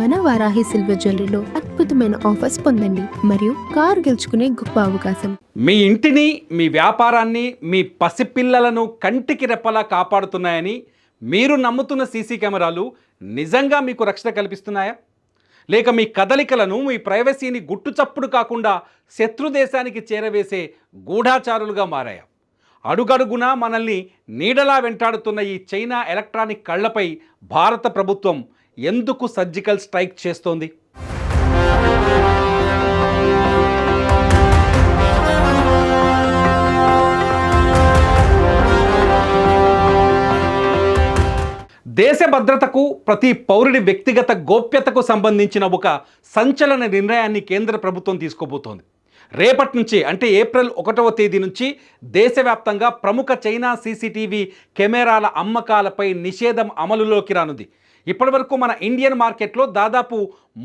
మన వారాహి సిల్వర్ జ్యువెలరీలో అద్భుతమైన ఆఫర్స్ పొందండి మరియు కారు గెలుచుకునే గొప్ప అవకాశం. మీ ఇంటిని, మీ వ్యాపారాన్ని, మీ పసిపిల్లలను కంటికి రెప్పలా కాపాడుతున్నాయని మీరు నమ్ముతున్న సీసీ కెమెరాలు నిజంగా మీకు రక్షణ కల్పిస్తున్నాయా? లేక మీ కదలికలను, మీ ప్రైవసీని గుట్టుచప్పుడు కాకుండా శత్రు దేశానికి చేరవేసే గూఢాచారులుగా మారాయా? అడుగడుగునా మనల్ని నీడలా వెంటాడుతున్న ఈ చైనా ఎలక్ట్రానిక్ కళ్లపై భారత ప్రభుత్వం ఎందుకు సర్జికల్ స్ట్రైక్ చేస్తోంది? దేశ భద్రతకు, ప్రతి పౌరుడి వ్యక్తిగత గోప్యతకు సంబంధించిన ఒక సంచలన నిర్ణయాన్ని కేంద్ర ప్రభుత్వం తీసుకోబోతోంది. రేపటి నుంచి అంటే ఏప్రిల్ 1వ తేదీ నుంచి దేశవ్యాప్తంగా ప్రముఖ చైనా సీసీటీవీ కెమెరాల అమ్మకాలపై నిషేధం అమలులోకి రానుంది. ఇప్పటివరకు మన ఇండియన్ మార్కెట్లో దాదాపు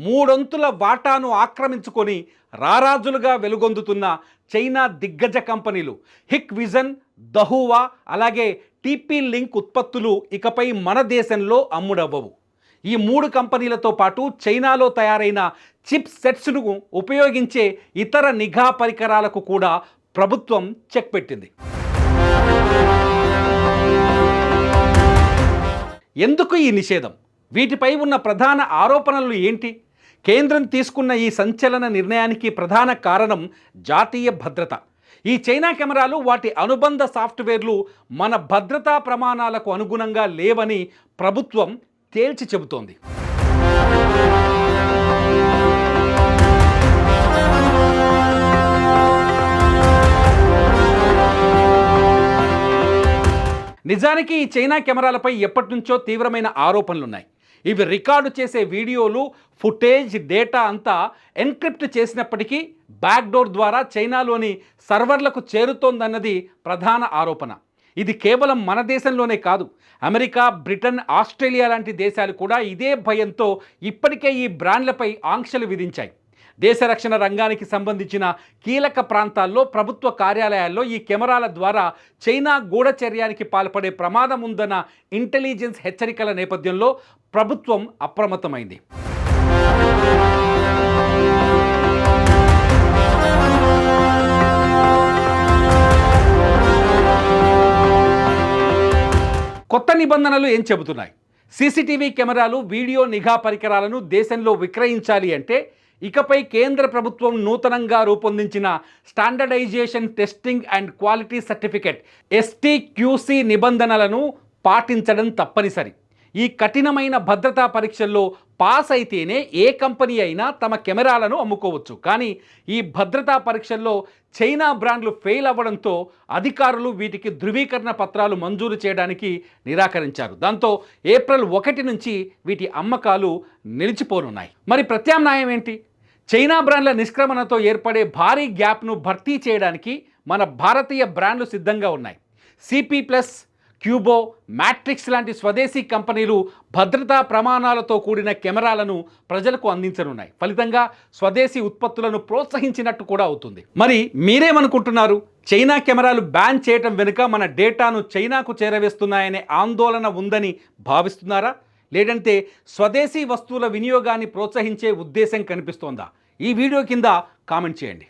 3/4 వాటాను ఆక్రమించుకొని రారాజులుగా వెలుగొందుతున్న చైనా దిగ్గజ కంపెనీలు హిక్ విజన్, దహువా, అలాగే టీపీ లింక్ ఉత్పత్తులు ఇకపై మన దేశంలో అమ్ముడవ్వవు. ఈ 3 కంపెనీలతో పాటు చైనాలో తయారైన చిప్ సెట్స్ను ఉపయోగించే ఇతర నిఘా పరికరాలకు కూడా ప్రభుత్వం చెక్ పెట్టింది. ఎందుకు ఈ నిషేధం? వీటిపై ఉన్న ప్రధాన ఆరోపణలు ఏంటి? కేంద్రం తీసుకున్న ఈ సంచలన నిర్ణయానికి ప్రధాన కారణం జాతీయ భద్రత. ఈ చైనా కెమెరాలు, వాటి అనుబంధ సాఫ్ట్వేర్లు మన భద్రతా ప్రమాణాలకు అనుగుణంగా లేవని ప్రభుత్వం తేల్చి చెబుతోంది. నిజానికి ఈ చైనా కెమెరాలపై ఎప్పటి నుంచో తీవ్రమైన ఆరోపణలున్నాయి. ఇవి రికార్డు చేసే వీడియోలు, ఫుటేజ్, డేటా అంతా ఎన్క్రిప్ట్ చేసినప్పటికీ బ్యాక్డోర్ ద్వారా చైనాలోని సర్వర్లకు చేరుతోందన్నది ప్రధాన ఆరోపణ. ఇది కేవలం మన దేశంలోనే కాదు, అమెరికా, బ్రిటన్, ఆస్ట్రేలియా లాంటి దేశాలు కూడా ఇదే భయంతో ఇప్పటికే ఈ బ్రాండ్లపై ఆంక్షలు విధించాయి. దేశ రక్షణ రంగానికి సంబంధించిన కీలక ప్రాంతాల్లో, ప్రభుత్వ కార్యాలయాల్లో ఈ కెమెరాల ద్వారా చైనా గూఢచర్యానికి పాల్పడే ప్రమాదం ఉందన్న ఇంటెలిజెన్స్ హెచ్చరికల నేపథ్యంలో ప్రభుత్వం అప్రమత్తమైంది. కొత్త నిబంధనలు ఏం చెబుతున్నాయి? సీసీటీవీ కెమెరాలు, వీడియో నిఘా పరికరాలను దేశంలో విక్రయించాలి అంటే ఇకపై కేంద్ర ప్రభుత్వం నూతనంగా రూపొందించిన standardization testing and quality certificate STQC నిబంధనలను పాటించడం తప్పనిసరి. ఈ కఠినమైన భద్రతా పరీక్షల్లో పాస్ అయితేనే ఏ కంపెనీ అయినా తమ కెమెరాలను అమ్ముకోవచ్చు. కానీ ఈ భద్రతా పరీక్షల్లో చైనా బ్రాండ్లు ఫెయిల్ అవ్వడంతో అధికారులు వీటికి ధృవీకరణ పత్రాలు మంజూరు చేయడానికి నిరాకరించారు. దాంతో ఏప్రిల్ 1 నుంచి వీటి అమ్మకాలు నిలిచిపోనున్నాయి. మరి ప్రత్యామ్నాయం ఏంటి? చైనా బ్రాండ్ల నిష్క్రమణతో ఏర్పడే భారీ గ్యాప్ను భర్తీ చేయడానికి మన భారతీయ బ్రాండ్లు సిద్ధంగా ఉన్నాయి. CP+, క్యూబో, మ్యాట్రిక్స్ లాంటి స్వదేశీ కంపెనీలు భద్రతా ప్రమాణాలతో కూడిన కెమెరాలను ప్రజలకు అందించనున్నాయి. ఫలితంగా స్వదేశీ ఉత్పత్తులను ప్రోత్సహించినట్టు కూడా అవుతుంది. మరి మీరేమనుకుంటున్నారు? చైనా కెమెరాలు బ్యాన్ చేయటం వెనుక మన డేటాను చైనాకు చేరవేస్తున్నాయనే ఆందోళన ఉందని భావిస్తున్నారా? లేదంటే స్వదేశీ వస్తువుల వినియోగాన్ని ప్రోత్సహించే ఉద్దేశం కనిపిస్తోందా? ఈ వీడియో కింద కామెంట్ చేయండి.